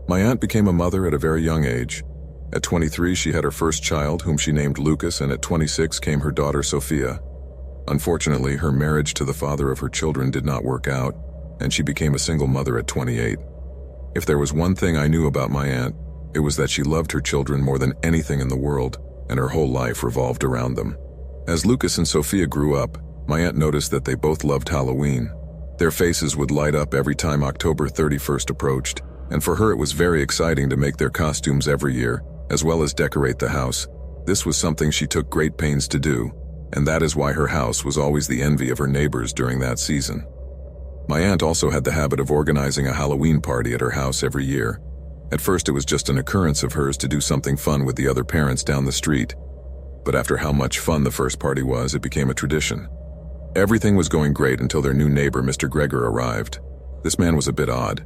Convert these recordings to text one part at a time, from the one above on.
My aunt became a mother at a very young age. At 23, she had her first child, whom she named Lucas, and at 26 came her daughter Sophia. Unfortunately, her marriage to the father of her children did not work out, and she became a single mother at 28. If there was one thing I knew about my aunt, it was that she loved her children more than anything in the world, and her whole life revolved around them. As Lucas and Sophia grew up, my aunt noticed that they both loved Halloween. Their faces would light up every time October 31st approached, and for her it was very exciting to make their costumes every year, as well as decorate the house. This was something she took great pains to do, and that is why her house was always the envy of her neighbors during that season. My aunt also had the habit of organizing a Halloween party at her house every year. At first it was just an occurrence of hers to do something fun with the other parents down the street. But after how much fun the first party was, it became a tradition. Everything was going great until their new neighbor, Mr. Gregor, arrived. This man was a bit odd.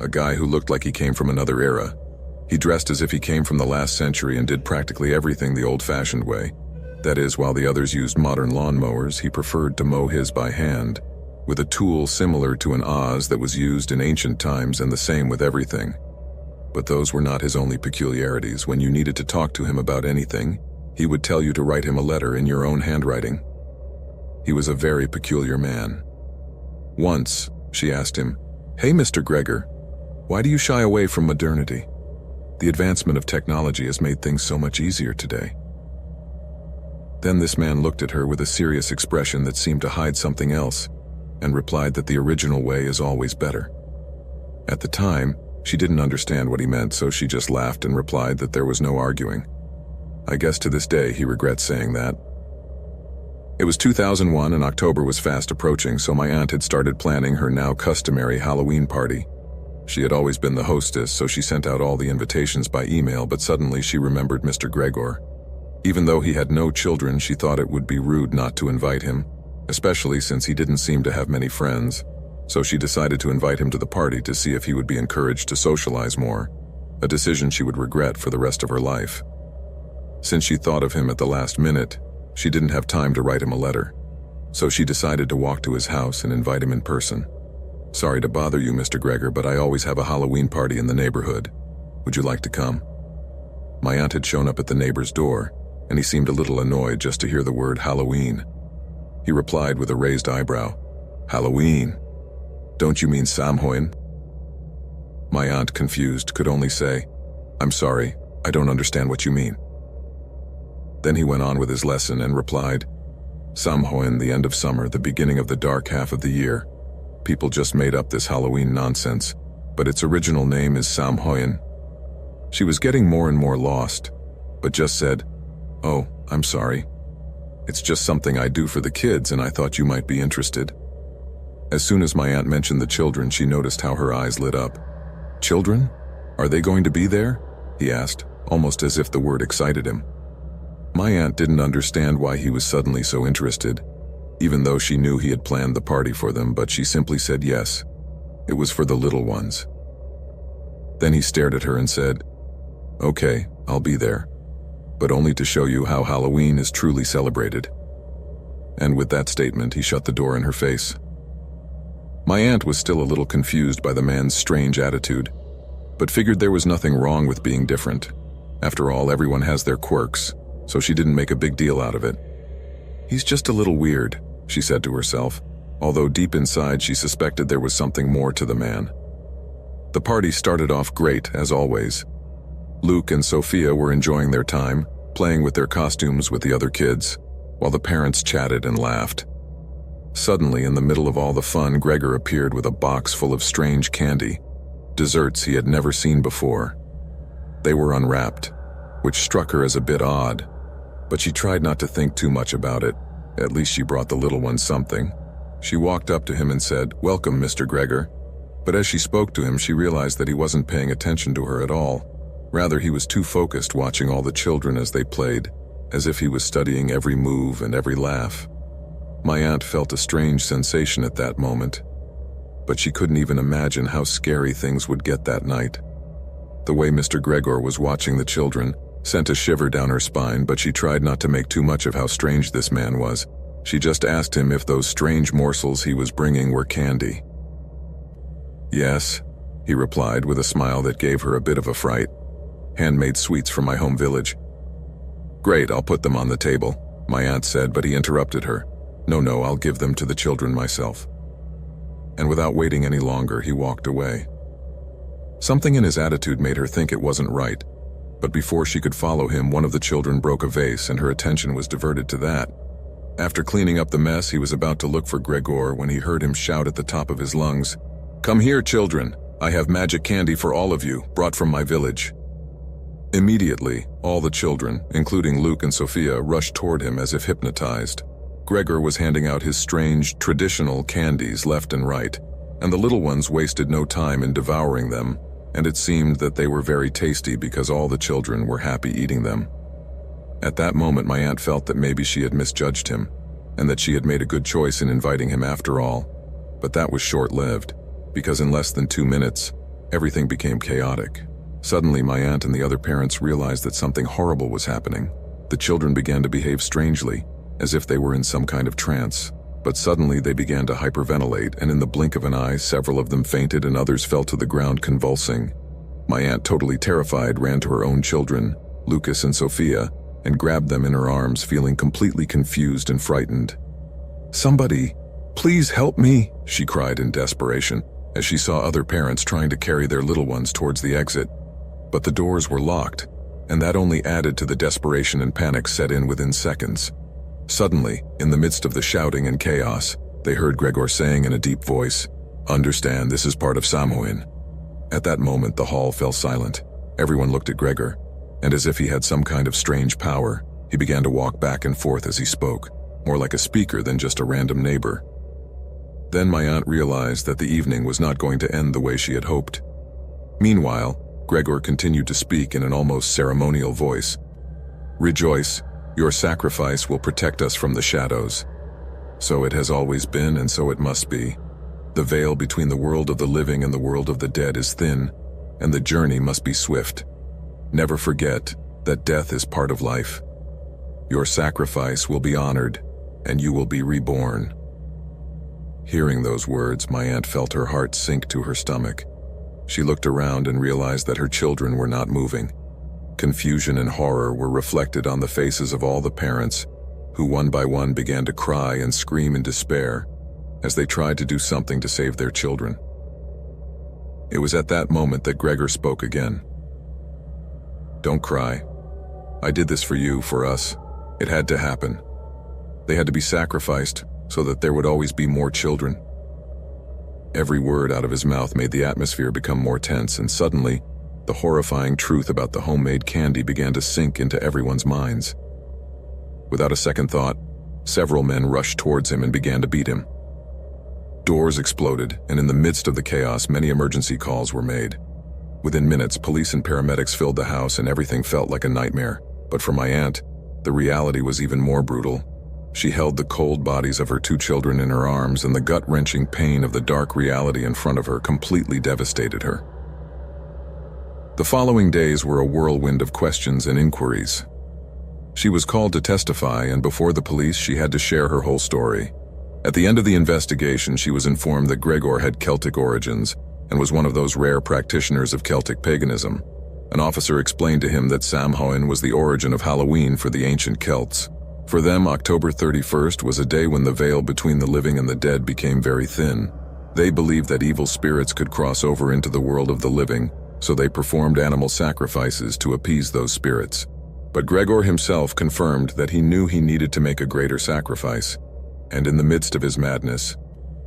A guy who looked like he came from another era. He dressed as if he came from the last century and did practically everything the old-fashioned way. That is, while the others used modern lawnmowers, he preferred to mow his by hand, with a tool similar to an adze that was used in ancient times, and the same with everything. But those were not his only peculiarities. When you needed to talk to him about anything, he would tell you to write him a letter in your own handwriting. He was a very peculiar man. Once, she asked him, "Hey, Mr. Gregor, why do you shy away from modernity? The advancement of technology has made things so much easier today." Then this man looked at her with a serious expression that seemed to hide something else, and replied that the original way is always better. At the time, she didn't understand what he meant, so she just laughed and replied that there was no arguing. I guess to this day he regrets saying that. It was 2001 and October was fast approaching, so my aunt had started planning her now customary Halloween party. She had always been the hostess, so she sent out all the invitations by email, but suddenly she remembered Mr. Gregor. Even though he had no children, she thought it would be rude not to invite him, especially since he didn't seem to have many friends. So she decided to invite him to the party to see if he would be encouraged to socialize more, a decision she would regret for the rest of her life. Since she thought of him at the last minute, she didn't have time to write him a letter, so she decided to walk to his house and invite him in person. "Sorry to bother you, Mr. Gregor, but I always have a Halloween party in the neighborhood. Would you like to come?" My aunt had shown up at the neighbor's door, and he seemed a little annoyed just to hear the word Halloween. He replied with a raised eyebrow, "Halloween? Don't you mean Samhain?" My aunt, confused, could only say, "I'm sorry, I don't understand what you mean." Then he went on with his lesson and replied, "Samhain, the end of summer, the beginning of the dark half of the year. People just made up this Halloween nonsense, but its original name is Samhain." She was getting more and more lost, but just said, "Oh, I'm sorry. It's just something I do for the kids, and I thought you might be interested." As soon as my aunt mentioned the children, she noticed how her eyes lit up. "Children? Are they going to be there?" he asked, almost as if the word excited him. My aunt didn't understand why he was suddenly so interested, even though she knew he had planned the party for them, but she simply said yes. It was for the little ones. Then he stared at her and said, "Okay, I'll be there, but only to show you how Halloween is truly celebrated." And with that statement, he shut the door in her face. My aunt was still a little confused by the man's strange attitude, but figured there was nothing wrong with being different. After all, everyone has their quirks, so she didn't make a big deal out of it. "He's just a little weird," she said to herself, although deep inside she suspected there was something more to the man. The party started off great, as always. Luke and Sophia were enjoying their time, playing with their costumes with the other kids, while the parents chatted and laughed. Suddenly, in the middle of all the fun, Gregor appeared with a box full of strange candy, desserts he had never seen before. They were unwrapped, which struck her as a bit odd, but she tried not to think too much about it. At least she brought the little one something. She walked up to him and said, "Welcome, Mr. Gregor." But as she spoke to him, she realized that he wasn't paying attention to her at all. Rather, he was too focused watching all the children as they played, as if he was studying every move and every laugh. My aunt felt a strange sensation at that moment, but she couldn't even imagine how scary things would get that night. The way Mr. Gregor was watching the children sent a shiver down her spine, but she tried not to make too much of how strange this man was. She just asked him if those strange morsels he was bringing were candy. "Yes, he replied with a smile that gave her a bit of a fright. "Handmade sweets from my home village." "Great, I'll put them on the table," my aunt said, but he interrupted her. No, I'll give them to the children myself." And without waiting any longer, he walked away. Something in his attitude made her think it wasn't right, but before she could follow him, one of the children broke a vase and her attention was diverted to that. After cleaning up the mess, he was about to look for Gregor when he heard him shout at the top of his lungs, "Come here, children! I have magic candy for all of you, brought from my village." Immediately, all the children, including Luke and Sophia, rushed toward him as if hypnotized. Gregor was handing out his strange, traditional candies left and right, and the little ones wasted no time in devouring them, and it seemed that they were very tasty because all the children were happy eating them. At that moment, my aunt felt that maybe she had misjudged him, and that she had made a good choice in inviting him after all. But that was short-lived, because in less than 2 minutes, everything became chaotic. Suddenly, my aunt and the other parents realized that something horrible was happening. The children began to behave strangely, as if they were in some kind of trance. But suddenly they began to hyperventilate, and in the blink of an eye, several of them fainted and others fell to the ground convulsing. My aunt, totally terrified, ran to her own children, Lucas and Sophia, and grabbed them in her arms, feeling completely confused and frightened. "Somebody, please help me," she cried in desperation, as she saw other parents trying to carry their little ones towards the exit. But the doors were locked, and that only added to the desperation and panic set in within seconds. Suddenly, in the midst of the shouting and chaos, they heard Gregor saying in a deep voice, "Understand, this is part of Samhain." At that moment, the hall fell silent. Everyone looked at Gregor, and as if he had some kind of strange power, he began to walk back and forth as he spoke, more like a speaker than just a random neighbor. Then my aunt realized that the evening was not going to end the way she had hoped. Meanwhile, Gregor continued to speak in an almost ceremonial voice. "Rejoice. Your sacrifice will protect us from the shadows. So it has always been, and so it must be. The veil between the world of the living and the world of the dead is thin, and the journey must be swift. Never forget that death is part of life. Your sacrifice will be honored, and you will be reborn." Hearing those words, my aunt felt her heart sink to her stomach. She looked around and realized that her children were not moving. Confusion and horror were reflected on the faces of all the parents, who one by one began to cry and scream in despair as they tried to do something to save their children. It was at that moment that Gregor spoke again. "Don't cry. I did this for you, for us. It had to happen. They had to be sacrificed so that there would always be more children." Every word out of his mouth made the atmosphere become more tense, and suddenly, the horrifying truth about the homemade candy began to sink into everyone's minds. Without a second thought, several men rushed towards him and began to beat him. Doors exploded, and in the midst of the chaos, many emergency calls were made. Within minutes, police and paramedics filled the house, and everything felt like a nightmare. But for my aunt, the reality was even more brutal. She held the cold bodies of her 2 children in her arms, and the gut-wrenching pain of the dark reality in front of her completely devastated her. The following days were a whirlwind of questions and inquiries. She was called to testify, and before the police, she had to share her whole story. At the end of the investigation, she was informed that Gregor had Celtic origins and was one of those rare practitioners of Celtic paganism. An officer explained to him that Samhain was the origin of Halloween for the ancient Celts. For them, October 31st was a day when the veil between the living and the dead became very thin. They believed that evil spirits could cross over into the world of the living, so they performed animal sacrifices to appease those spirits. But Gregor himself confirmed that he knew he needed to make a greater sacrifice, and in the midst of his madness,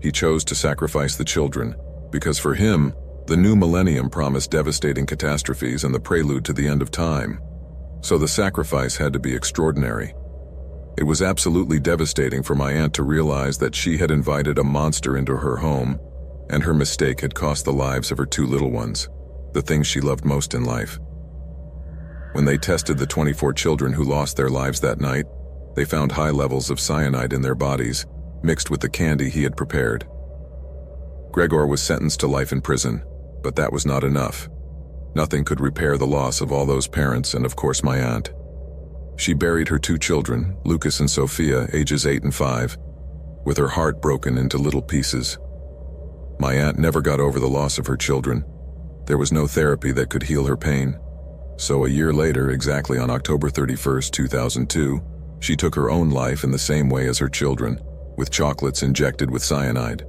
he chose to sacrifice the children, because for him, the new millennium promised devastating catastrophes and the prelude to the end of time. So the sacrifice had to be extraordinary. It was absolutely devastating for my aunt to realize that she had invited a monster into her home, and her mistake had cost the lives of her 2 little ones, the things she loved most in life. When they tested the 24 children who lost their lives that night, they found high levels of cyanide in their bodies, mixed with the candy he had prepared. Gregor was sentenced to life in prison, but that was not enough. Nothing could repair the loss of all those parents and, of course, my aunt. She buried her 2 children, Lucas and Sophia, ages 8 and 5, with her heart broken into little pieces. My aunt never got over the loss of her children, There was no therapy that could heal her pain. So a year later, exactly on October 31st, 2002, she took her own life in the same way as her children, with chocolates injected with cyanide.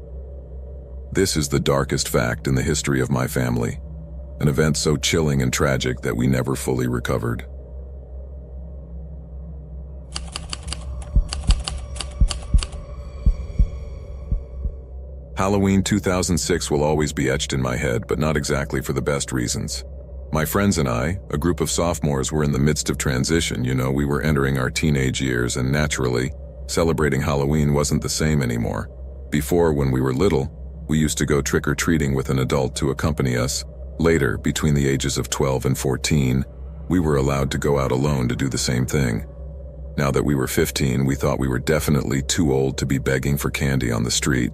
This is the darkest fact in the history of my family, an event so chilling and tragic that we never fully recovered. Halloween 2006 will always be etched in my head, but not exactly for the best reasons. My friends and I, a group of sophomores, were in the midst of transition. We were entering our teenage years, and naturally, celebrating Halloween wasn't the same anymore. Before, when we were little, we used to go trick-or-treating with an adult to accompany us. Later, between the ages of 12 and 14, we were allowed to go out alone to do the same thing. Now that we were 15, we thought we were definitely too old to be begging for candy on the street.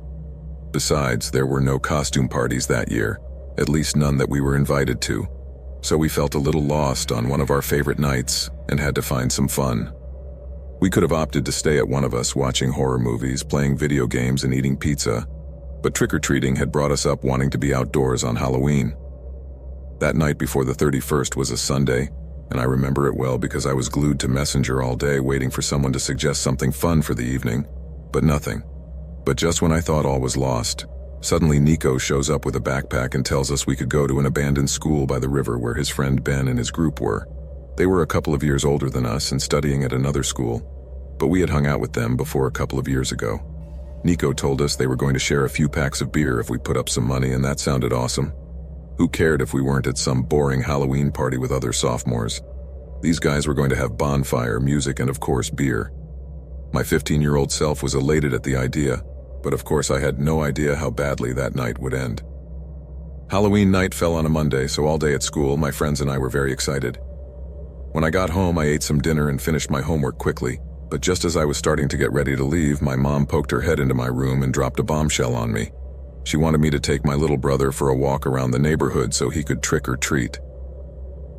Besides, there were no costume parties that year, at least none that we were invited to. So we felt a little lost on one of our favorite nights and had to find some fun. We could have opted to stay at one of us watching horror movies, playing video games, and eating pizza, but trick-or-treating had brought us up wanting to be outdoors on Halloween. That night before the 31st was a Sunday, and I remember it well because I was glued to Messenger all day waiting for someone to suggest something fun for the evening, but nothing. But just when I thought all was lost, suddenly Nico shows up with a backpack and tells us we could go to an abandoned school by the river where his friend Ben and his group were. They were a couple of years older than us and studying at another school, but we had hung out with them before a couple of years ago. Nico told us they were going to share a few packs of beer if we put up some money, and that sounded awesome. Who cared if we weren't at some boring Halloween party with other sophomores? These guys were going to have bonfire, music, and of course beer. My 15-year-old self was elated at the idea, but of course I had no idea how badly that night would end. Halloween night fell on a Monday, so all day at school, my friends and I were very excited. When I got home, I ate some dinner and finished my homework quickly, but just as I was starting to get ready to leave, my mom poked her head into my room and dropped a bombshell on me. She wanted me to take my little brother for a walk around the neighborhood so he could trick or treat.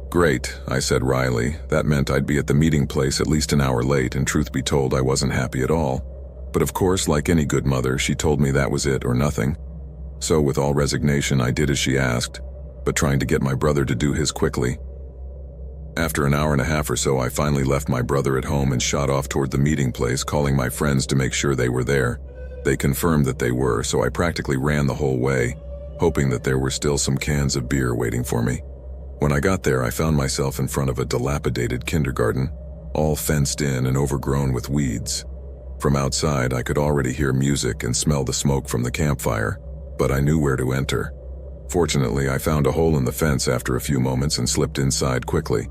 Great, I said wryly. That meant I'd be at the meeting place at least an hour late, and truth be told, I wasn't happy at all. But of course, like any good mother, she told me that was it or nothing. So with all resignation, I did as she asked, but trying to get my brother to do his quickly. After an hour and a half or so, I finally left my brother at home and shot off toward the meeting place, calling my friends to make sure they were there. They confirmed that they were, so I practically ran the whole way, hoping that there were still some cans of beer waiting for me. When I got there, I found myself in front of a dilapidated kindergarten, all fenced in and overgrown with weeds. From outside, I could already hear music and smell the smoke from the campfire, but I knew where to enter. Fortunately, I found a hole in the fence after a few moments and slipped inside quickly.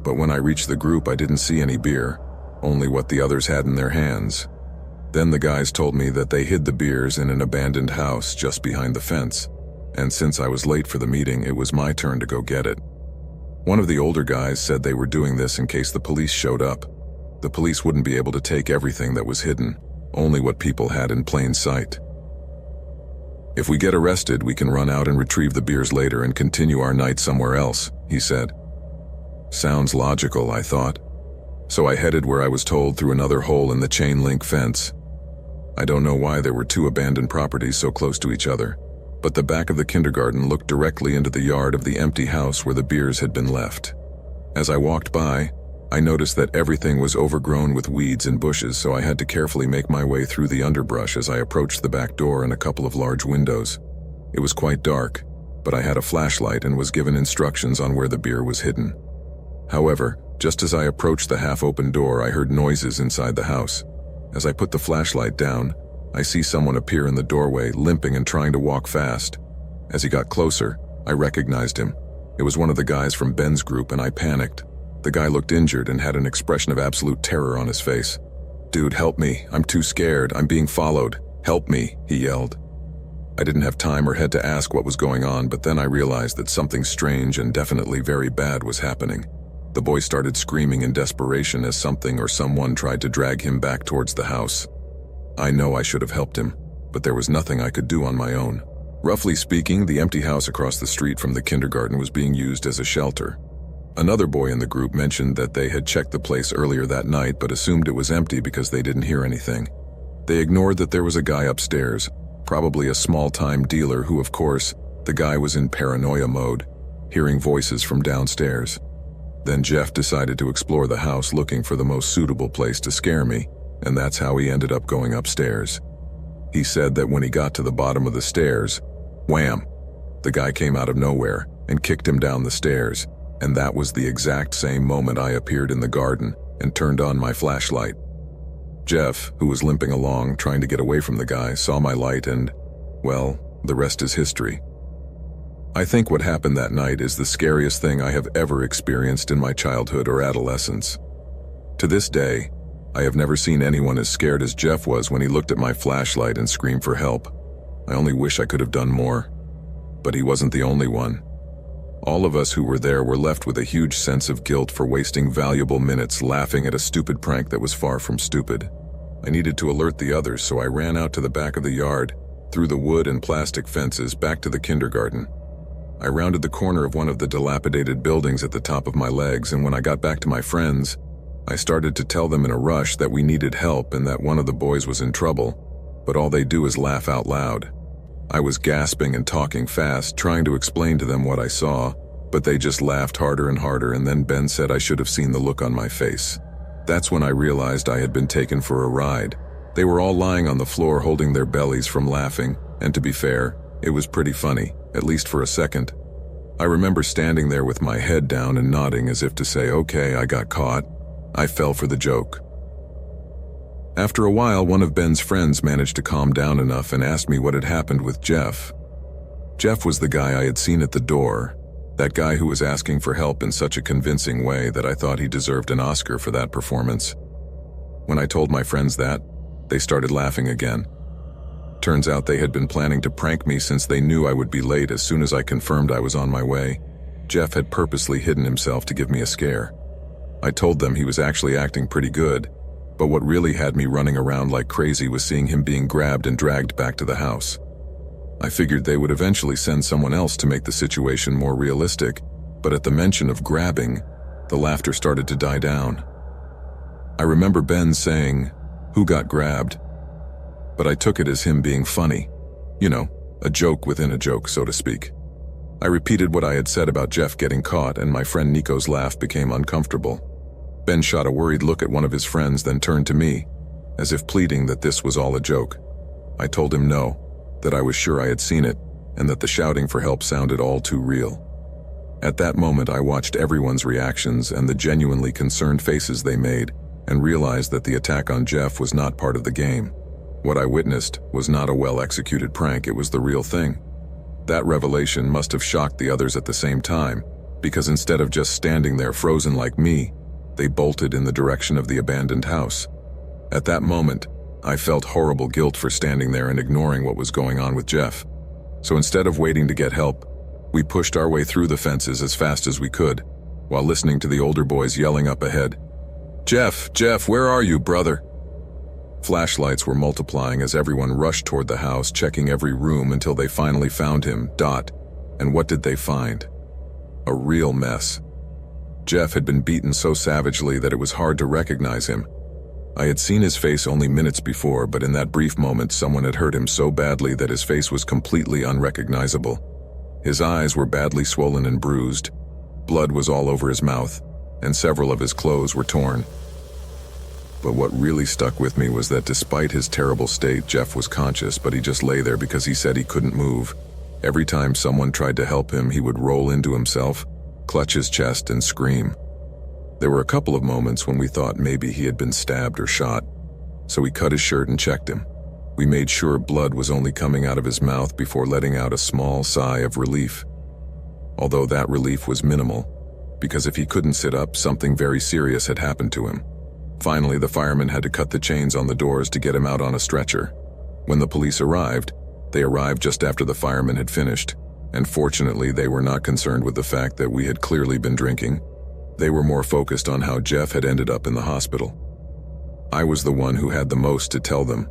But when I reached the group, I didn't see any beer, only what the others had in their hands. Then the guys told me that they hid the beers in an abandoned house just behind the fence, and since I was late for the meeting, it was my turn to go get it. One of the older guys said they were doing this in case the police showed up. The police wouldn't be able to take everything that was hidden, only what people had in plain sight. If we get arrested, we can run out and retrieve the beers later and continue our night somewhere else, he said. Sounds logical, I thought. So I headed where I was told through another hole in the chain link fence. I don't know why there were two abandoned properties so close to each other, but the back of the kindergarten looked directly into the yard of the empty house where the beers had been left. As I walked by, I noticed that everything was overgrown with weeds and bushes, so I had to carefully make my way through the underbrush as I approached the back door and a couple of large windows. It was quite dark, but I had a flashlight and was given instructions on where the beer was hidden. However, just as I approached the half-open door, I heard noises inside the house. As I put the flashlight down, I see someone appear in the doorway, limping and trying to walk fast. As he got closer, I recognized him. It was one of the guys from Ben's group, and I panicked. The guy looked injured and had an expression of absolute terror on his face. "Dude, help me. I'm too scared. I'm being followed. Help me," he yelled. I didn't have time or head to ask what was going on, but then I realized that something strange and definitely very bad was happening. The boy started screaming in desperation as something or someone tried to drag him back towards the house. I know I should have helped him, but there was nothing I could do on my own. Roughly speaking, the empty house across the street from the kindergarten was being used as a shelter. Another boy in the group mentioned that they had checked the place earlier that night but assumed it was empty because they didn't hear anything. They ignored that there was a guy upstairs, probably a small-time dealer who, of course, The guy was in paranoia mode, hearing voices from downstairs. Then Jeff decided to explore the house looking for the most suitable place to scare me, and that's how he ended up going upstairs. He said that when he got to the bottom of the stairs, wham, the guy came out of nowhere and kicked him down the stairs, and that was the exact same moment I appeared in the garden and turned on my flashlight. Jeff, who was limping along trying to get away from the guy, saw my light and, well, the rest is history. I think what happened that night is the scariest thing I have ever experienced in my childhood or adolescence. To this day, I have never seen anyone as scared as Jeff was when he looked at my flashlight and screamed for help. I only wish I could have done more. But he wasn't the only one. All of us who were there were left with a huge sense of guilt for wasting valuable minutes laughing at a stupid prank that was far from stupid. I needed to alert the others, so I ran out to the back of the yard, through the wood and plastic fences, back to the kindergarten. I rounded the corner of one of the dilapidated buildings at the top of my legs, and when I got back to my friends, I started to tell them in a rush that we needed help and that one of the boys was in trouble, but all they do is laugh out loud. I was gasping and talking fast, trying to explain to them what I saw, but they just laughed harder and harder, and then Ben said I should have seen the look on my face. That's when I realized I had been taken for a ride. They were all lying on the floor holding their bellies from laughing, and to be fair, it was pretty funny, at least for a second. I remember standing there with my head down and nodding as if to say, okay, I got caught. I fell for the joke. After a while, one of Ben's friends managed to calm down enough and asked me what had happened with Jeff. Jeff was the guy I had seen at the door, that guy who was asking for help in such a convincing way that I thought he deserved an Oscar for that performance. When I told my friends that, they started laughing again. Turns out they had been planning to prank me since they knew I would be late as soon as I confirmed I was on my way. Jeff had purposely hidden himself to give me a scare. I told them he was actually acting pretty good, but what really had me running around like crazy was seeing him being grabbed and dragged back to the house. I figured they would eventually send someone else to make the situation more realistic, but at the mention of grabbing, the laughter started to die down. I remember Ben saying, "Who got grabbed?" But I took it as him being funny. You know, a joke within a joke, so to speak. I repeated what I had said about Jeff getting caught, and my friend Nico's laugh became uncomfortable. Ben shot a worried look at one of his friends, then turned to me, as if pleading that this was all a joke. I told him no, that I was sure I had seen it, and that the shouting for help sounded all too real. At that moment, I watched everyone's reactions and the genuinely concerned faces they made, and realized that the attack on Jeff was not part of the game. What I witnessed was not a well-executed prank, it was the real thing. That revelation must have shocked the others at the same time, because instead of just standing there frozen like me, they bolted in the direction of the abandoned house. At that moment, I felt horrible guilt for standing there and ignoring what was going on with Jeff. So instead of waiting to get help, we pushed our way through the fences as fast as we could, while listening to the older boys yelling up ahead, "Jeff, Jeff, where are you, brother?" Flashlights were multiplying as everyone rushed toward the house, checking every room until they finally found him, And what did they find? A real mess. Jeff had been beaten so savagely that it was hard to recognize him. I had seen his face only minutes before, but in that brief moment someone had hurt him so badly that his face was completely unrecognizable. His eyes were badly swollen and bruised, blood was all over his mouth, and several of his clothes were torn. But what really stuck with me was that despite his terrible state, Jeff was conscious, but he just lay there because he said he couldn't move. Every time someone tried to help him, he would roll into himself, clutch his chest, and scream. There were a couple of moments when we thought maybe he had been stabbed or shot, so we cut his shirt and checked him. We made sure blood was only coming out of his mouth before letting out a small sigh of relief. Although that relief was minimal, because if he couldn't sit up, something very serious had happened to him. Finally, the firemen had to cut the chains on the doors to get him out on a stretcher. When the police arrived, they arrived just after the firemen had finished, and fortunately they were not concerned with the fact that we had clearly been drinking. They were more focused on how Jeff had ended up in the hospital. I was the one who had the most to tell them,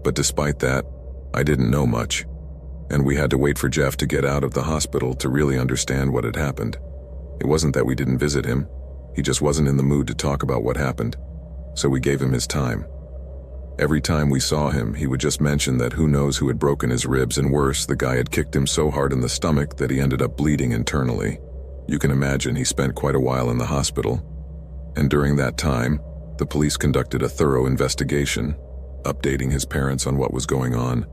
but despite that, I didn't know much, and we had to wait for Jeff to get out of the hospital to really understand what had happened. It wasn't that we didn't visit him, he just wasn't in the mood to talk about what happened, so we gave him his time. Every time we saw him, he would just mention that who knows who had broken his ribs, and worse, the guy had kicked him so hard in the stomach that he ended up bleeding internally. You can imagine he spent quite a while in the hospital. And during that time, the police conducted a thorough investigation, updating his parents on what was going on.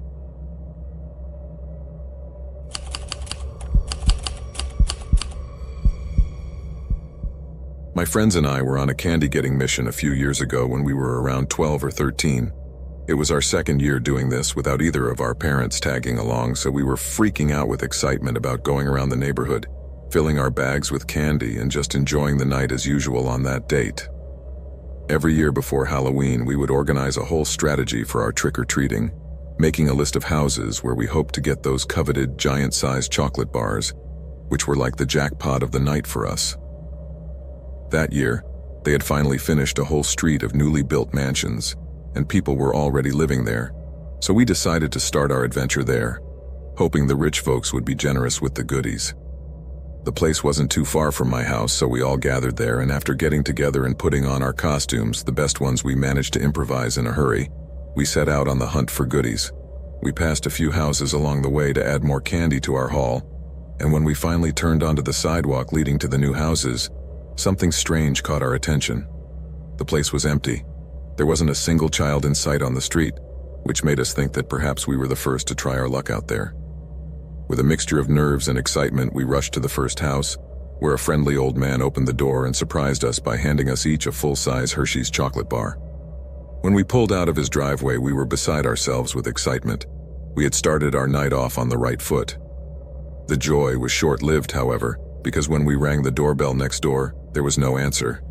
My friends and I were on a candy-getting mission a few years ago when we were around 12 or 13. It was our second year doing this without either of our parents tagging along, so we were freaking out with excitement about going around the neighborhood, filling our bags with candy and just enjoying the night as usual on that date. Every year before Halloween, we would organize a whole strategy for our trick-or-treating, making a list of houses where we hoped to get those coveted giant-sized chocolate bars, which were like the jackpot of the night for us. That year, they had finally finished a whole street of newly built mansions, and people were already living there, so we decided to start our adventure there, hoping the rich folks would be generous with the goodies. The place wasn't too far from my house, so we all gathered there, and after getting together and putting on our costumes, the best ones we managed to improvise in a hurry, we set out on the hunt for goodies. We passed a few houses along the way to add more candy to our haul, and when we finally turned onto the sidewalk leading to the new houses, something strange caught our attention. The place was empty. There wasn't a single child in sight on the street, which made us think that perhaps we were the first to try our luck out there. With a mixture of nerves and excitement, we rushed to the first house, where a friendly old man opened the door and surprised us by handing us each a full-size Hershey's chocolate bar. When we pulled out of his driveway, we were beside ourselves with excitement. We had started our night off on the right foot. The joy was short-lived, however, because when we rang the doorbell next door, there was no answer,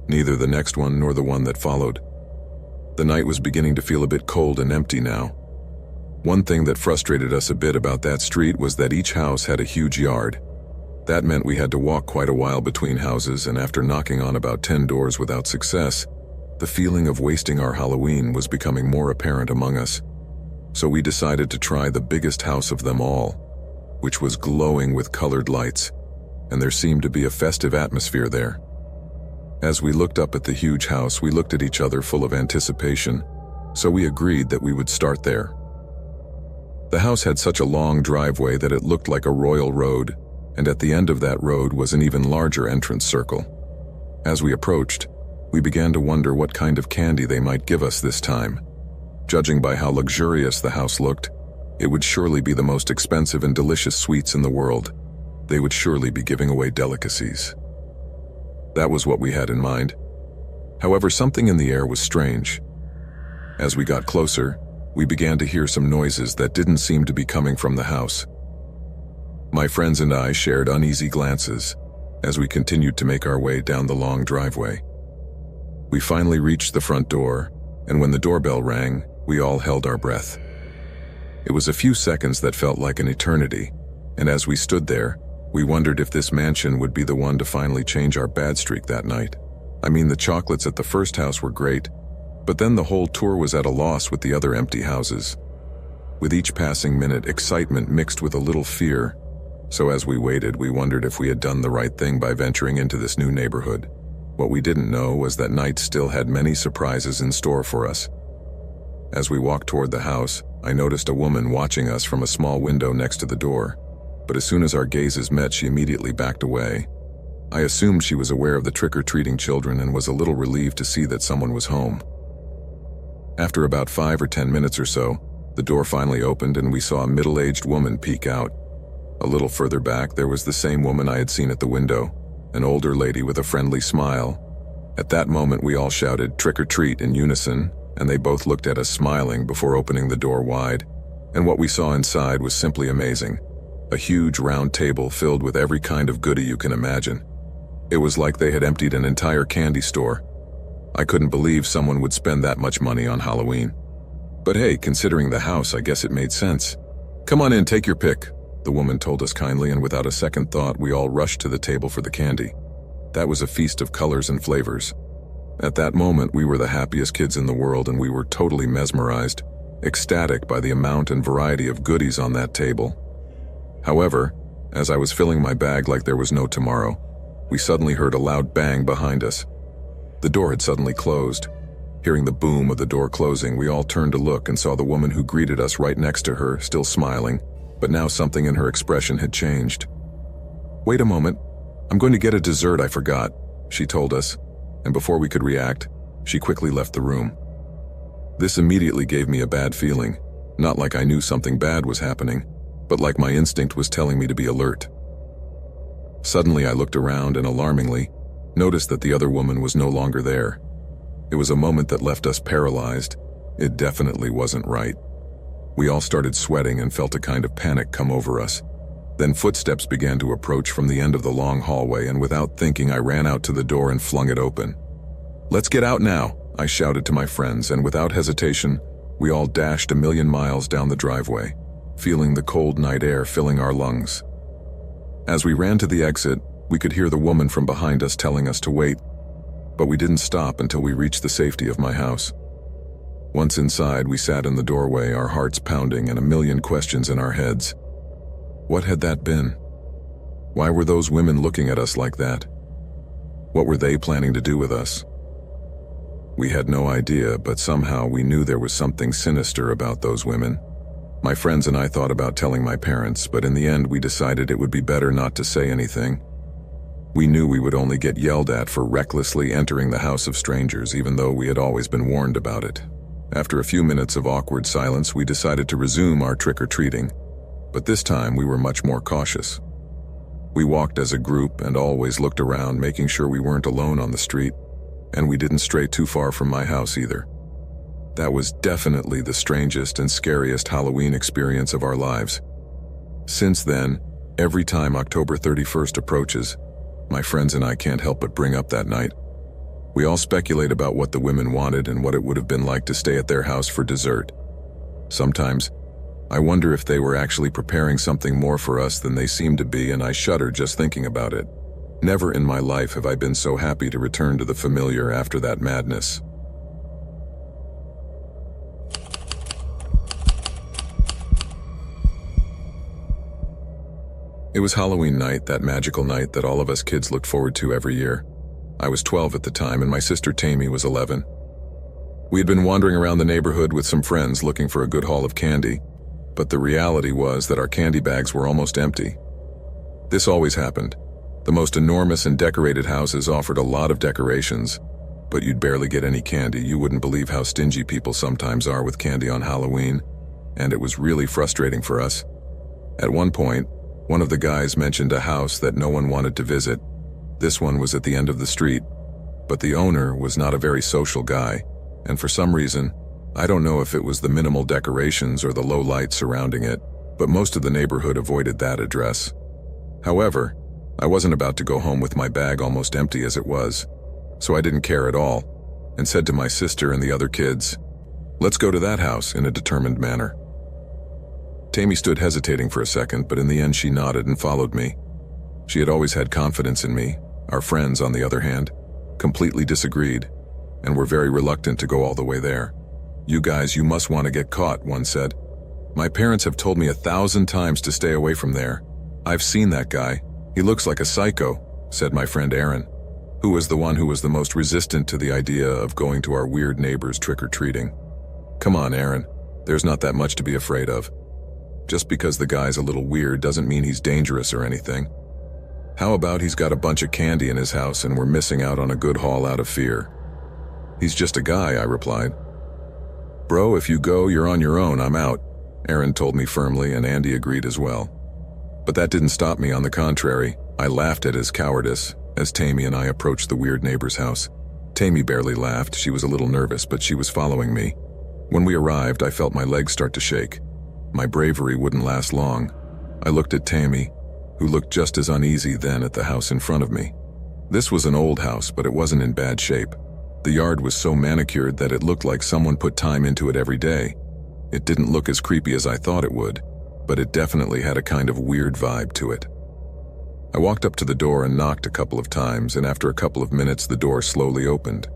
neither the next one nor the one that followed. The night was beginning to feel a bit cold and empty now. One thing that frustrated us a bit about that street was that each house had a huge yard. That meant we had to walk quite a while between houses, and after knocking on about 10 doors without success, the feeling of wasting our Halloween was becoming more apparent among us. So we decided to try the biggest house of them all, which was glowing with colored lights, and there seemed to be a festive atmosphere there. As we looked up at the huge house, we looked at each other full of anticipation, so we agreed that we would start there. The house had such a long driveway that it looked like a royal road, and at the end of that road was an even larger entrance circle. As we approached, we began to wonder what kind of candy they might give us this time. Judging by how luxurious the house looked, it would surely be the most expensive and delicious sweets in the world. They would surely be giving away delicacies. That was what we had in mind. However, something in the air was strange. As we got closer, we began to hear some noises that didn't seem to be coming from the house. My friends and I shared uneasy glances as we continued to make our way down the long driveway. We finally reached the front door, and when the doorbell rang, we all held our breath. It was a few seconds that felt like an eternity, and as we stood there, we wondered if this mansion would be the one to finally change our bad streak that night. I mean, the chocolates at the first house were great, but then the whole tour was at a loss with the other empty houses. With each passing minute, excitement mixed with a little fear. So as we waited, we wondered if we had done the right thing by venturing into this new neighborhood. What we didn't know was that night still had many surprises in store for us. As we walked toward the house, I noticed a woman watching us from a small window next to the door. But as soon as our gazes met, she immediately backed away. I assumed she was aware of the trick-or-treating children and was a little relieved to see that someone was home. After about 5 or 10 minutes or so, the door finally opened and we saw a middle-aged woman peek out. A little further back, there was the same woman I had seen at the window, an older lady with a friendly smile. At that moment, we all shouted, "Trick or treat," in unison, and they both looked at us smiling before opening the door wide. And what we saw inside was simply amazing. A huge round table filled with every kind of goodie you can imagine. It was like they had emptied an entire candy store. I couldn't believe someone would spend that much money on Halloween. But hey, considering the house, I guess it made sense. "Come on in, take your pick," the woman told us kindly, and without a second thought, we all rushed to the table for the candy. That was a feast of colors and flavors. At that moment, we were the happiest kids in the world, and we were totally mesmerized, ecstatic by the amount and variety of goodies on that table. However, as I was filling my bag like there was no tomorrow, we suddenly heard a loud bang behind us. The door had suddenly closed. Hearing the boom of the door closing, we all turned to look and saw the woman who greeted us right next to her, still smiling, but now something in her expression had changed. "Wait a moment. I'm going to get a dessert I forgot," she told us, and before we could react, she quickly left the room. This immediately gave me a bad feeling, not like I knew something bad was happening, but like my instinct was telling me to be alert. Suddenly I looked around and alarmingly noticed that the other woman was no longer there. It was a moment that left us paralyzed. It definitely wasn't right. We all started sweating and felt a kind of panic come over us. Then footsteps began to approach from the end of the long hallway, and without thinking I ran out to the door and flung it open. "Let's get out now," I shouted to my friends, and without hesitation, we all dashed a million miles down the driveway, feeling the cold night air filling our lungs. As we ran to the exit, we could hear the woman from behind us telling us to wait, but we didn't stop until we reached the safety of my house. Once inside, we sat in the doorway, our hearts pounding and a million questions in our heads. What had that been? Why were those women looking at us like that? What were they planning to do with us? We had no idea, but somehow we knew there was something sinister about those women. My friends and I thought about telling my parents, but in the end we decided it would be better not to say anything. We knew we would only get yelled at for recklessly entering the house of strangers, even though we had always been warned about it. After a few minutes of awkward silence, we decided to resume our trick-or-treating, but this time we were much more cautious. We walked as a group and always looked around, making sure we weren't alone on the street, and we didn't stray too far from my house either. That was definitely the strangest and scariest Halloween experience of our lives. Since then, every time October 31st approaches, my friends and I can't help but bring up that night. We all speculate about what the women wanted and what it would have been like to stay at their house for dessert. Sometimes, I wonder if they were actually preparing something more for us than they seemed to be, and I shudder just thinking about it. Never in my life have I been so happy to return to the familiar after that madness. It was Halloween night, that magical night that all of us kids looked forward to every year. I was 12 at the time, and my sister Tammy was 11. We had been wandering around the neighborhood with some friends looking for a good haul of candy, but the reality was that our candy bags were almost empty. This always happened. The most enormous and decorated houses offered a lot of decorations, but you'd barely get any candy. You wouldn't believe how stingy people sometimes are with candy on Halloween, and it was really frustrating for us. At one point, one of the guys mentioned a house that no one wanted to visit. This one was at the end of the street, but the owner was not a very social guy, and for some reason, I don't know if it was the minimal decorations or the low light surrounding it, but most of the neighborhood avoided that address. However, I wasn't about to go home with my bag almost empty as it was, so I didn't care at all, and said to my sister and the other kids, "Let's go to that house," in a determined manner. Tammy stood hesitating for a second, but in the end she nodded and followed me. She had always had confidence in me. Our friends, on the other hand, completely disagreed, and were very reluctant to go all the way there. "You guys, you must want to get caught," one said. "My parents have told me 1,000 times to stay away from there. I've seen that guy. He looks like a psycho," said my friend Aaron, who was the one who was the most resistant to the idea of going to our weird neighbors trick-or-treating. "Come on, Aaron. There's not that much to be afraid of. Just because the guy's a little weird doesn't mean he's dangerous or anything. How about he's got a bunch of candy in his house and we're missing out on a good haul out of fear?" "He's just a guy," I replied. "Bro, if you go, you're on your own. I'm out," Aaron told me firmly, and Andy agreed as well. But that didn't stop me. On the contrary, I laughed at his cowardice as Tammy and I approached the weird neighbor's house. Tammy barely laughed. She was a little nervous, but she was following me. When we arrived, I felt my legs start to shake. My bravery wouldn't last long. I looked at Tammy, who looked just as uneasy then at the house in front of me. This was an old house, but it wasn't in bad shape. The yard was so manicured that it looked like someone put time into it every day. It didn't look as creepy as I thought it would, but it definitely had a kind of weird vibe to it. I walked up to the door and knocked a couple of times, and after a couple of minutes the door slowly opened.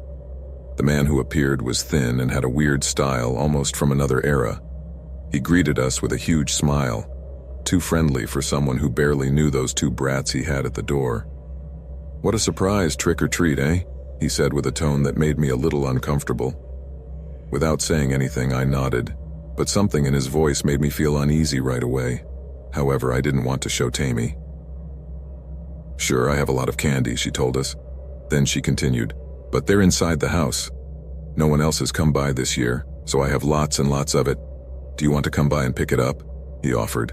The man who appeared was thin and had a weird style, almost from another era. He greeted us with a huge smile, too friendly for someone who barely knew those two brats he had at the door. "What a surprise, trick or treat, eh?" he said with a tone that made me a little uncomfortable. Without saying anything, I nodded, but something in his voice made me feel uneasy right away. However, I didn't want to show Tammy. "Sure, I have a lot of candy," she told us. Then she continued, "But they're inside the house. No one else has come by this year, so I have lots and lots of it. Do you want to come by and pick it up?" he offered.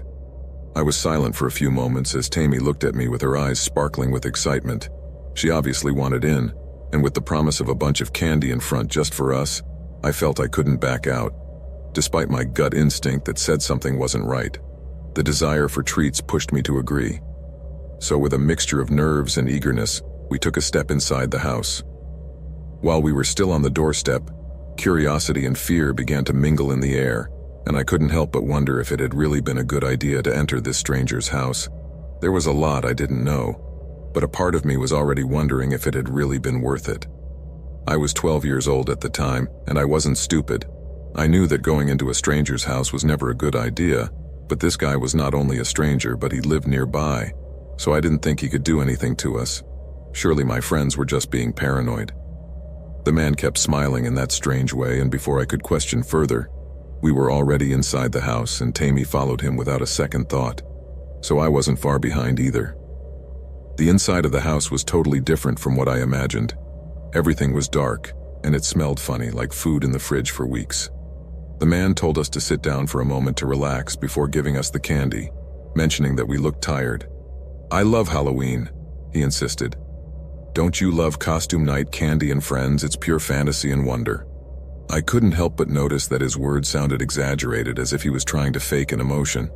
I was silent for a few moments as Tammy looked at me with her eyes sparkling with excitement. She obviously wanted in, and with the promise of a bunch of candy in front just for us, I felt I couldn't back out, despite my gut instinct that said something wasn't right. The desire for treats pushed me to agree. So with a mixture of nerves and eagerness, we took a step inside the house. While we were still on the doorstep, curiosity and fear began to mingle in the air, and I couldn't help but wonder if it had really been a good idea to enter this stranger's house. There was a lot I didn't know, but a part of me was already wondering if it had really been worth it. I was 12 years old at the time, and I wasn't stupid. I knew that going into a stranger's house was never a good idea, but this guy was not only a stranger, but he lived nearby, so I didn't think he could do anything to us. Surely my friends were just being paranoid. The man kept smiling in that strange way, and before I could question further, we were already inside the house, and Tammy followed him without a second thought, so I wasn't far behind either. The inside of the house was totally different from what I imagined. Everything was dark, and it smelled funny, like food in the fridge for weeks. The man told us to sit down for a moment to relax before giving us the candy, mentioning that we looked tired. "I love Halloween," he insisted. "Don't you love costume night, candy and friends? It's pure fantasy and wonder." I couldn't help but notice that his words sounded exaggerated, as if he was trying to fake an emotion.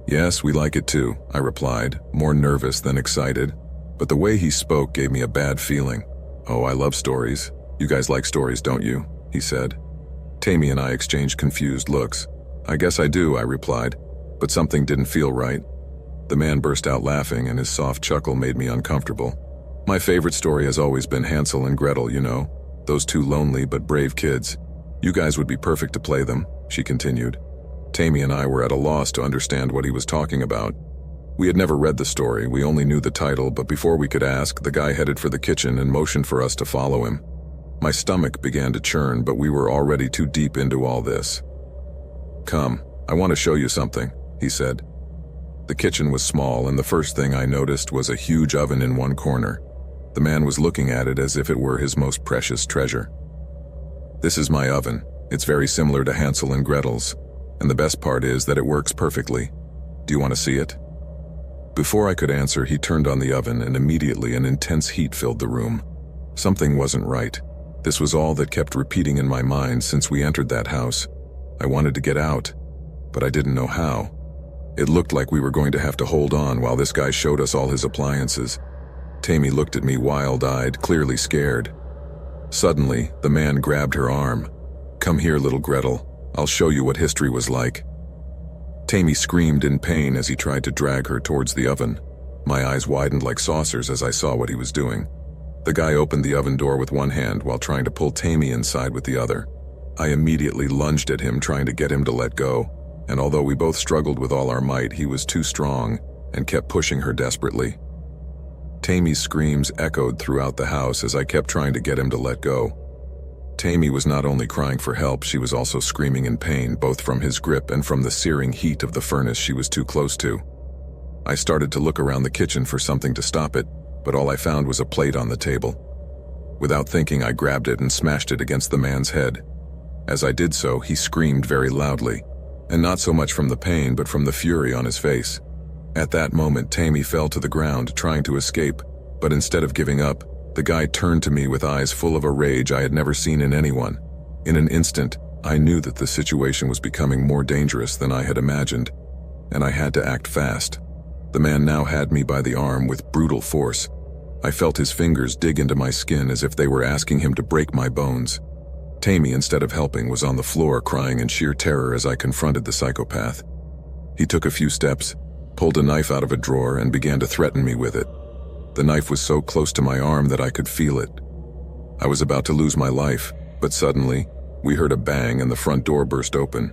"Yes, we like it too," I replied, more nervous than excited, but the way he spoke gave me a bad feeling. "Oh, I love stories. You guys like stories, don't you?" he said. Tammy and I exchanged confused looks. "I guess I do," I replied, but something didn't feel right. The man burst out laughing, and his soft chuckle made me uncomfortable. "My favorite story has always been Hansel and Gretel, you know, those two lonely but brave kids. You guys would be perfect to play them," she continued. Tammy and I were at a loss to understand what he was talking about. We had never read the story, we only knew the title, but before we could ask, the guy headed for the kitchen and motioned for us to follow him. My stomach began to churn, but we were already too deep into all this. "Come, I want to show you something," he said. The kitchen was small, and the first thing I noticed was a huge oven in one corner. The man was looking at it as if it were his most precious treasure. "This is my oven. It's very similar to Hansel and Gretel's, and the best part is that it works perfectly. Do you want to see it?" Before I could answer, he turned on the oven, and immediately an intense heat filled the room. Something wasn't right. This was all that kept repeating in my mind since we entered that house. I wanted to get out, but I didn't know how. It looked like we were going to have to hold on while this guy showed us all his appliances. Tammy looked at me wild-eyed, clearly scared. Suddenly, the man grabbed her arm. "Come here, little Gretel. I'll show you what history was like." Tammy screamed in pain as he tried to drag her towards the oven. My eyes widened like saucers as I saw what he was doing. The guy opened the oven door with one hand while trying to pull Tammy inside with the other. I immediately lunged at him, trying to get him to let go, and although we both struggled with all our might, he was too strong and kept pushing her desperately. Tammy's screams echoed throughout the house as I kept trying to get him to let go. Tammy was not only crying for help, she was also screaming in pain, both from his grip and from the searing heat of the furnace she was too close to. I started to look around the kitchen for something to stop it, but all I found was a plate on the table. Without thinking, I grabbed it and smashed it against the man's head. As I did so, he screamed very loudly, and not so much from the pain but from the fury on his face. At that moment, Tammy fell to the ground, trying to escape, but instead of giving up, the guy turned to me with eyes full of a rage I had never seen in anyone. In an instant, I knew that the situation was becoming more dangerous than I had imagined, and I had to act fast. The man now had me by the arm with brutal force. I felt his fingers dig into my skin as if they were asking him to break my bones. Tammy, instead of helping, was on the floor crying in sheer terror as I confronted the psychopath. He took a few steps, pulled a knife out of a drawer, and began to threaten me with it. The knife was so close to my arm that I could feel it. I was about to lose my life, but suddenly, we heard a bang and the front door burst open.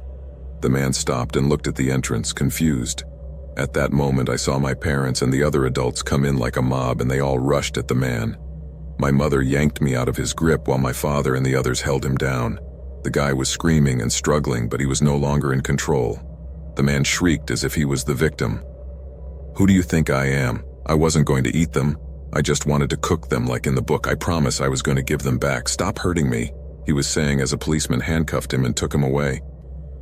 The man stopped and looked at the entrance, confused. At that moment, I saw my parents and the other adults come in like a mob, and they all rushed at the man. My mother yanked me out of his grip while my father and the others held him down. The guy was screaming and struggling, but he was no longer in control. The man shrieked as if he was the victim. "Who do you think I am? I wasn't going to eat them. I just wanted to cook them like in the book. I promise I was going to give them back. Stop hurting me," he was saying as a policeman handcuffed him and took him away.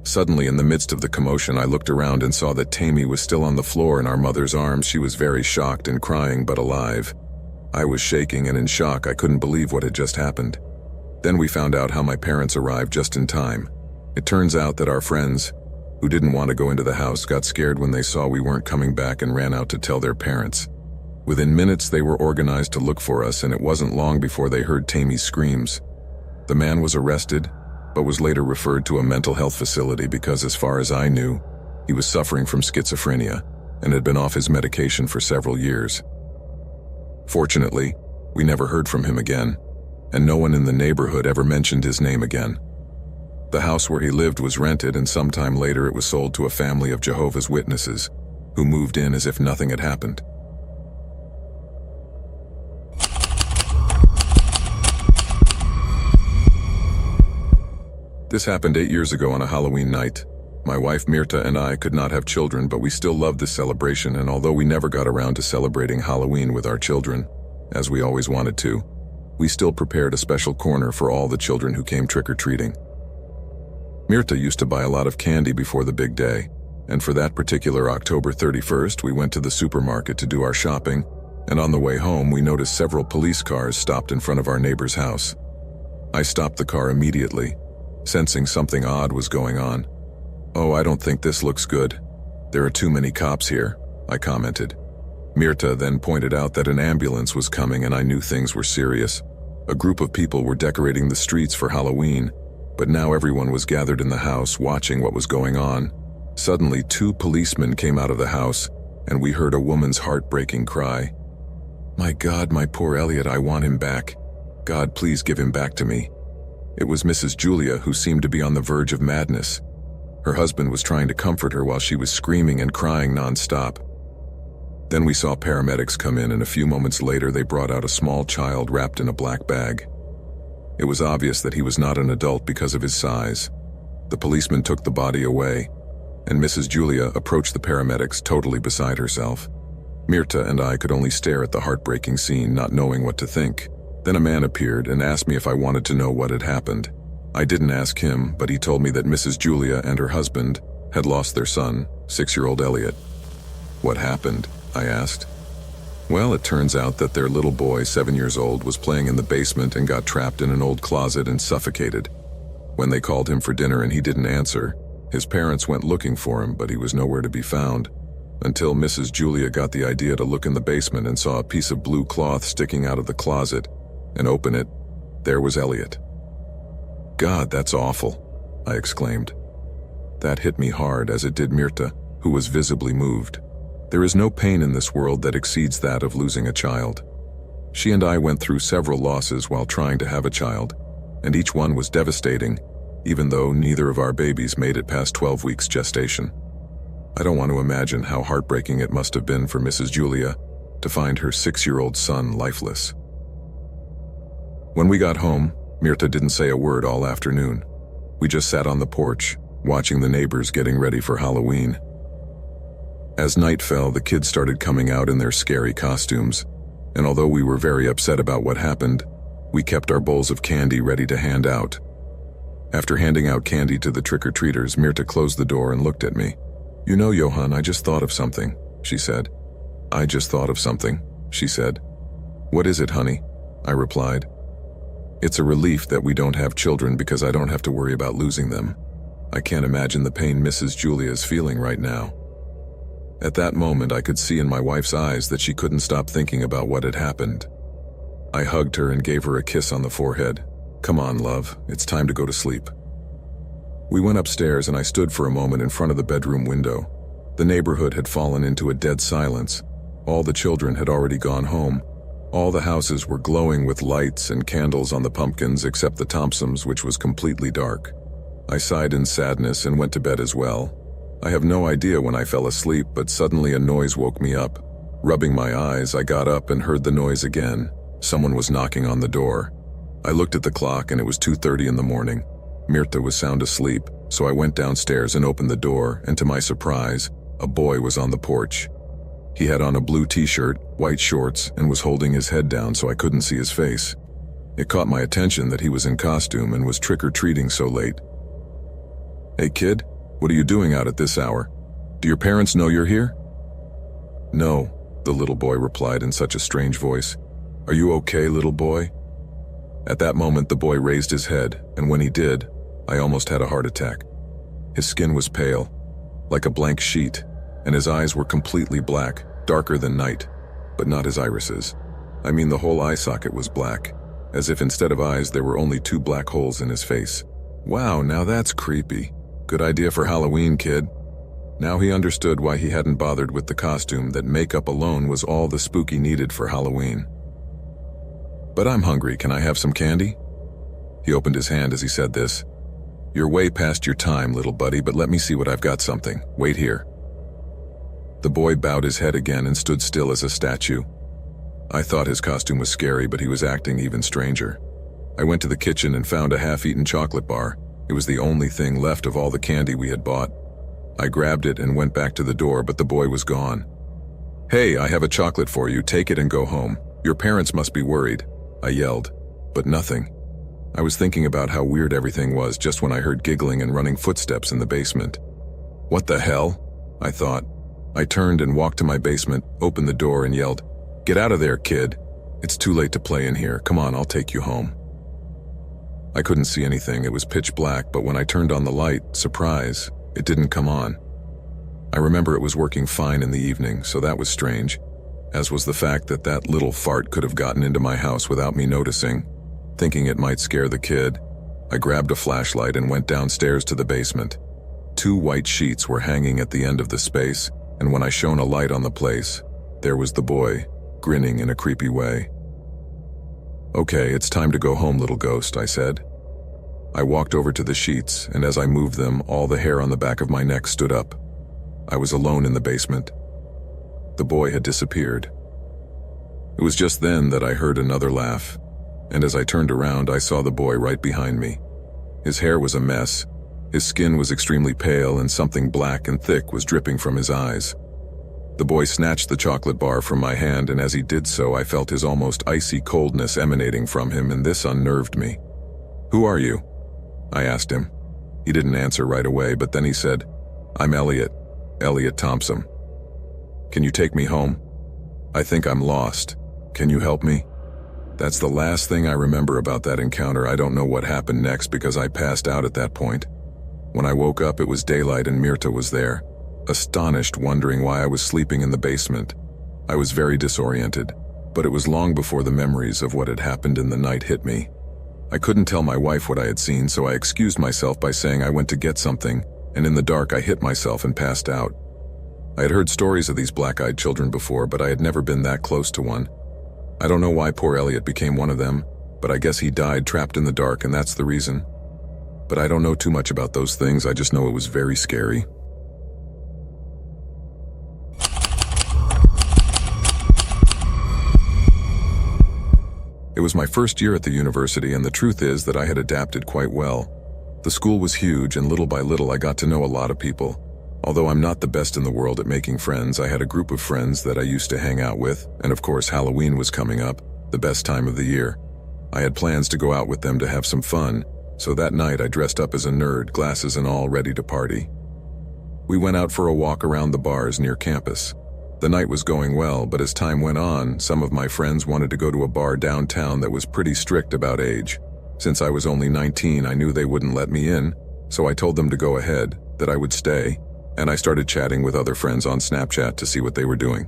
Suddenly, in the midst of the commotion, I looked around and saw that Tammy was still on the floor in our mother's arms. She was very shocked and crying, but alive. I was shaking and in shock. I couldn't believe what had just happened. Then we found out how my parents arrived just in time. It turns out that our friends, who didn't want to go into the house, got scared when they saw we weren't coming back and ran out to tell their parents. Within minutes, they were organized to look for us, and it wasn't long before they heard Tammy's screams. The man was arrested, but was later referred to a mental health facility because, as far as I knew, he was suffering from schizophrenia and had been off his medication for several years. Fortunately, we never heard from him again, and no one in the neighborhood ever mentioned his name again. The house where he lived was rented, and sometime later it was sold to a family of Jehovah's Witnesses, who moved in as if nothing had happened. This happened 8 years ago on a Halloween night. My wife Mirta and I could not have children, but we still loved this celebration, and although we never got around to celebrating Halloween with our children, as we always wanted to, we still prepared a special corner for all the children who came trick-or-treating. Mirta used to buy a lot of candy before the big day, and for that particular October 31st, we went to the supermarket to do our shopping, and on the way home, we noticed several police cars stopped in front of our neighbor's house. I stopped the car immediately, sensing something odd was going on. "Oh, I don't think this looks good. There are too many cops here," I commented. Mirta then pointed out that an ambulance was coming, and I knew things were serious. A group of people were decorating the streets for Halloween, but now everyone was gathered in the house watching what was going on. Suddenly, 2 policemen came out of the house, and we heard a woman's heartbreaking cry. "My God, my poor Elliot, I want him back. God, please give him back to me." It was Mrs. Julia, who seemed to be on the verge of madness. Her husband was trying to comfort her while she was screaming and crying non-stop. Then we saw paramedics come in, and a few moments later they brought out a small child wrapped in a black bag. It was obvious that he was not an adult because of his size. The policeman took the body away, and Mrs. Julia approached the paramedics totally beside herself. Mirta and I could only stare at the heartbreaking scene, not knowing what to think. Then a man appeared and asked me if I wanted to know what had happened. I didn't ask him, but he told me that Mrs. Julia and her husband had lost their son, 6-year-old Elliot. "What happened?" I asked. "Well, it turns out that their little boy, 7 years old, was playing in the basement and got trapped in an old closet and suffocated. When they called him for dinner and he didn't answer, his parents went looking for him, but he was nowhere to be found, until Mrs. Julia got the idea to look in the basement and saw a piece of blue cloth sticking out of the closet, and open it. There was Elliot." "God, that's awful," I exclaimed. That hit me hard, as it did Mirta, who was visibly moved. There is no pain in this world that exceeds that of losing a child. She and I went through several losses while trying to have a child, and each one was devastating, even though neither of our babies made it past 12 weeks gestation. I don't want to imagine how heartbreaking it must have been for Mrs. Julia to find her 6-year-old son lifeless. When we got home, Mirta didn't say a word all afternoon. We just sat on the porch, watching the neighbors getting ready for Halloween. As night fell, the kids started coming out in their scary costumes, and although we were very upset about what happened, we kept our bowls of candy ready to hand out. After handing out candy to the trick-or-treaters, Mirta closed the door and looked at me. "You know, Johan, I just thought of something," she said. "I just thought of something," she said. "What is it, honey?" I replied. "It's a relief that we don't have children because I don't have to worry about losing them. I can't imagine the pain Mrs. Julia is feeling right now." At that moment, I could see in my wife's eyes that she couldn't stop thinking about what had happened. I hugged her and gave her a kiss on the forehead. "Come on, love, it's time to go to sleep." We went upstairs and I stood for a moment in front of the bedroom window. The neighborhood had fallen into a dead silence. All the children had already gone home. All the houses were glowing with lights and candles on the pumpkins except the Thompsons, which was completely dark. I sighed in sadness and went to bed as well. I have no idea when I fell asleep, but suddenly a noise woke me up. Rubbing my eyes, I got up and heard the noise again. Someone was knocking on the door. I looked at the clock and it was 2:30 in the morning. Mirta was sound asleep, so I went downstairs and opened the door, and to my surprise, a boy was on the porch. He had on a blue t-shirt, white shorts, and was holding his head down so I couldn't see his face. It caught my attention that he was in costume and was trick-or-treating so late. "Hey kid, what are you doing out at this hour? Do your parents know you're here?" "No," the little boy replied in such a strange voice. "Are you okay, little boy?" At that moment, the boy raised his head, and when he did, I almost had a heart attack. His skin was pale, like a blank sheet, and his eyes were completely black, darker than night, but not his irises. I mean, the whole eye socket was black, as if instead of eyes there were only 2 black holes in his face. Wow, now that's creepy. Good idea for Halloween, kid. Now he understood why he hadn't bothered with the costume, that makeup alone was all the spooky needed for Halloween. "But I'm hungry, can I have some candy?" He opened his hand as he said this. "You're way past your time, little buddy, but let me see what I've got something. Wait here." The boy bowed his head again and stood still as a statue. I thought his costume was scary, but he was acting even stranger. I went to the kitchen and found a half-eaten chocolate bar. It was the only thing left of all the candy we had bought. I grabbed it and went back to the door, but the boy was gone. "Hey, I have a chocolate for you. Take it and go home. Your parents must be worried," I yelled, but nothing. I was thinking about how weird everything was just when I heard giggling and running footsteps in the basement. "What the hell?" I thought. I turned and walked to my basement, opened the door and yelled, "Get out of there, kid. It's too late to play in here. Come on, I'll take you home." I couldn't see anything. It was pitch black, but when I turned on the light, surprise, it didn't come on. I remember it was working fine in the evening, so that was strange, as was the fact that that little fart could have gotten into my house without me noticing. Thinking it might scare the kid, I grabbed a flashlight and went downstairs to the basement. 2 white sheets were hanging at the end of the space, and when I shone a light on the place, there was the boy, grinning in a creepy way. "Okay, it's time to go home, little ghost," I said. I walked over to the sheets, and as I moved them, all the hair on the back of my neck stood up. I was alone in the basement. The boy had disappeared. It was just then that I heard another laugh, and as I turned around, I saw the boy right behind me. His hair was a mess, his skin was extremely pale, and something black and thick was dripping from his eyes. The boy snatched the chocolate bar from my hand, and as he did so, I felt his almost icy coldness emanating from him, and this unnerved me. "Who are you?" I asked him. He didn't answer right away, but then he said, "I'm Elliot Thompson. Can you take me home? I think I'm lost. Can you help me?" That's the last thing I remember about that encounter. I don't know what happened next because I passed out at that point. When I woke up, it was daylight and Mirta was there, astonished, wondering why I was sleeping in the basement. I was very disoriented, but it was long before the memories of what had happened in the night hit me. I couldn't tell my wife what I had seen, so I excused myself by saying I went to get something, and in the dark I hit myself and passed out. I had heard stories of these black-eyed children before, but I had never been that close to one. I don't know why poor Elliot became one of them, but I guess he died trapped in the dark, and that's the reason. But I don't know too much about those things, I just know it was very scary. It was my first year at the university, and the truth is that I had adapted quite well. The school was huge, and little by little I got to know a lot of people. Although I'm not the best in the world at making friends, I had a group of friends that I used to hang out with, and of course Halloween was coming up, the best time of the year. I had plans to go out with them to have some fun, so that night I dressed up as a nerd, glasses and all, ready to party. We went out for a walk around the bars near campus. The night was going well, but as time went on, some of my friends wanted to go to a bar downtown that was pretty strict about age. Since I was only 19, I knew they wouldn't let me in, so I told them to go ahead, that I would stay, and I started chatting with other friends on Snapchat to see what they were doing.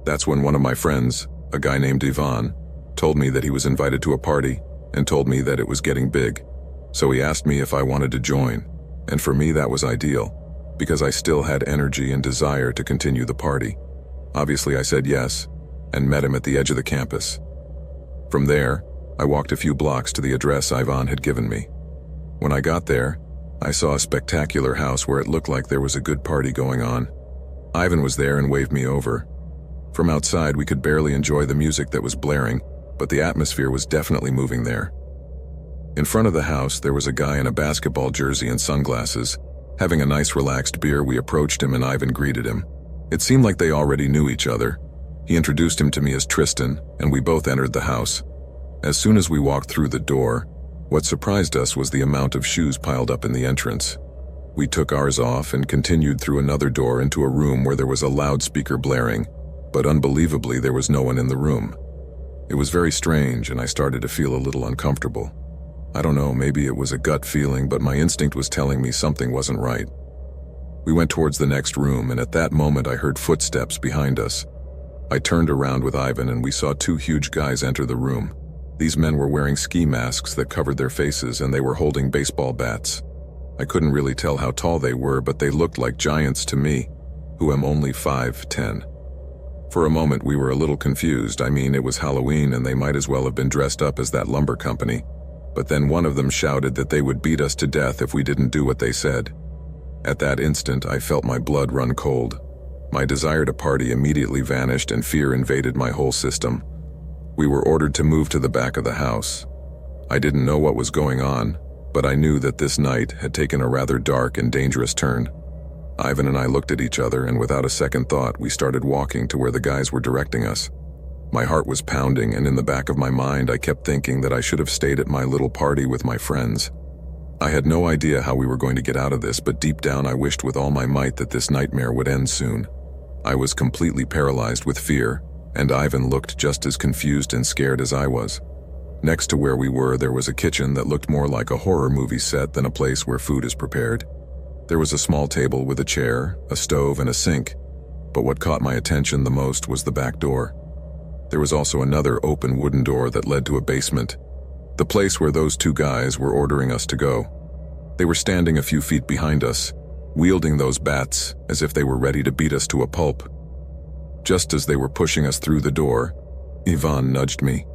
That's when one of my friends, a guy named Ivan, told me that he was invited to a party and told me that it was getting big. So he asked me if I wanted to join, and for me that was ideal, because I still had energy and desire to continue the party. Obviously I said yes, and met him at the edge of the campus. From there, I walked a few blocks to the address Ivan had given me. When I got there, I saw a spectacular house where it looked like there was a good party going on. Ivan was there and waved me over. From outside, we could barely enjoy the music that was blaring, but the atmosphere was definitely moving there. In front of the house, there was a guy in a basketball jersey and sunglasses. Having a nice relaxed beer, we approached him and Ivan greeted him. It seemed like they already knew each other. He introduced him to me as Tristan, and we both entered the house. As soon as we walked through the door, what surprised us was the amount of shoes piled up in the entrance. We took ours off and continued through another door into a room where there was a loudspeaker blaring, but unbelievably there was no one in the room. It was very strange, and I started to feel a little uncomfortable. I don't know, maybe it was a gut feeling, but my instinct was telling me something wasn't right. We went towards the next room, and at that moment I heard footsteps behind us. I turned around with Ivan and we saw two huge guys enter the room. These men were wearing ski masks that covered their faces, and they were holding baseball bats. I couldn't really tell how tall they were, but they looked like giants to me, who am only 5'10". For a moment we were a little confused. I mean, it was Halloween and they might as well have been dressed up as that lumber company. But then one of them shouted that they would beat us to death if we didn't do what they said. At that instant, I felt my blood run cold. My desire to party immediately vanished and fear invaded my whole system. We were ordered to move to the back of the house. I didn't know what was going on, but I knew that this night had taken a rather dark and dangerous turn. Ivan and I looked at each other, and without a second thought, we started walking to where the guys were directing us. My heart was pounding, and in the back of my mind I kept thinking that I should have stayed at my little party with my friends. I had no idea how we were going to get out of this, but deep down I wished with all my might that this nightmare would end soon. I was completely paralyzed with fear, and Ivan looked just as confused and scared as I was. Next to where we were, there was a kitchen that looked more like a horror movie set than a place where food is prepared. There was a small table with a chair, a stove, and a sink, but what caught my attention the most was the back door. There was also another open wooden door that led to a basement, the place where those two guys were ordering us to go. They were standing a few feet behind us, wielding those bats as if they were ready to beat us to a pulp. Just as they were pushing us through the door, Ivan nudged me.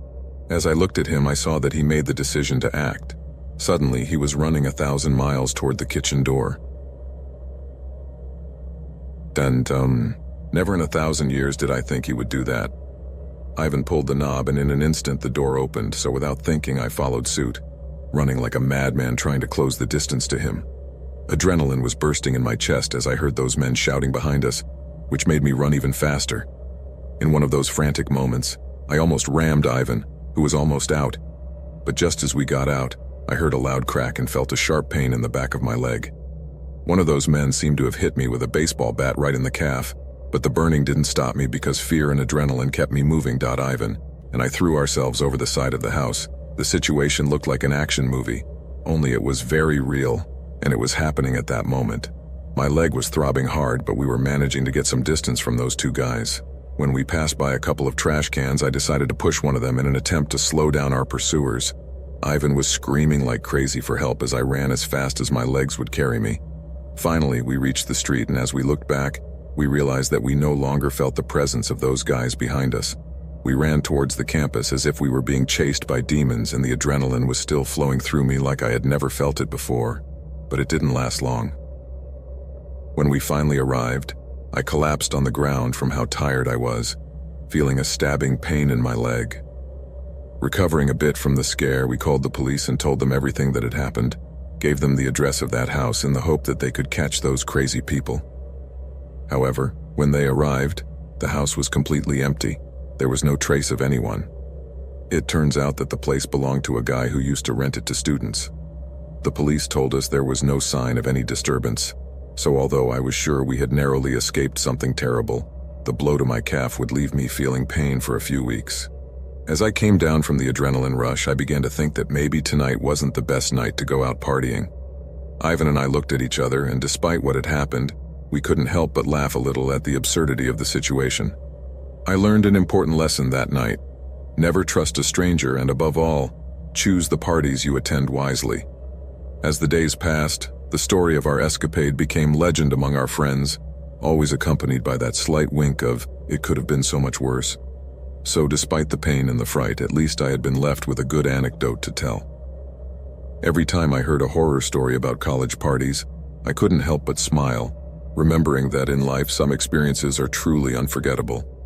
As I looked at him, I saw that he made the decision to act. Suddenly, he was running 1,000 miles toward the kitchen door. And, never in 1,000 years did I think he would do that. Ivan pulled the knob, and in an instant the door opened, so without thinking I followed suit, running like a madman trying to close the distance to him. Adrenaline was bursting in my chest as I heard those men shouting behind us, which made me run even faster. In one of those frantic moments, I almost rammed Ivan, who was almost out. But just as we got out, I heard a loud crack and felt a sharp pain in the back of my leg. One of those men seemed to have hit me with a baseball bat right in the calf, but the burning didn't stop me because fear and adrenaline kept me moving. Ivan and I threw ourselves over the side of the house. The situation looked like an action movie, only it was very real, and it was happening at that moment. My leg was throbbing hard, but we were managing to get some distance from those two guys. When we passed by a couple of trash cans, I decided to push one of them in an attempt to slow down our pursuers. Ivan was screaming like crazy for help as I ran as fast as my legs would carry me. Finally, we reached the street, and as we looked back, we realized that we no longer felt the presence of those guys behind us. We ran towards the campus as if we were being chased by demons, and the adrenaline was still flowing through me like I had never felt it before. But it didn't last long. When we finally arrived, I collapsed on the ground from how tired I was, feeling a stabbing pain in my leg. Recovering a bit from the scare, we called the police and told them everything that had happened, gave them the address of that house in the hope that they could catch those crazy people. However, when they arrived, the house was completely empty. There was no trace of anyone. It turns out that the place belonged to a guy who used to rent it to students. The police told us there was no sign of any disturbance, so although I was sure we had narrowly escaped something terrible, the blow to my calf would leave me feeling pain for a few weeks. As I came down from the adrenaline rush, I began to think that maybe tonight wasn't the best night to go out partying. Ivan and I looked at each other, and despite what had happened, we couldn't help but laugh a little at the absurdity of the situation. I learned an important lesson that night. Never trust a stranger, and above all, choose the parties you attend wisely. As the days passed, the story of our escapade became legend among our friends, always accompanied by that slight wink of, "It could have been so much worse." So despite the pain and the fright, at least I had been left with a good anecdote to tell. Every time I heard a horror story about college parties, I couldn't help but smile, remembering that in life some experiences are truly unforgettable.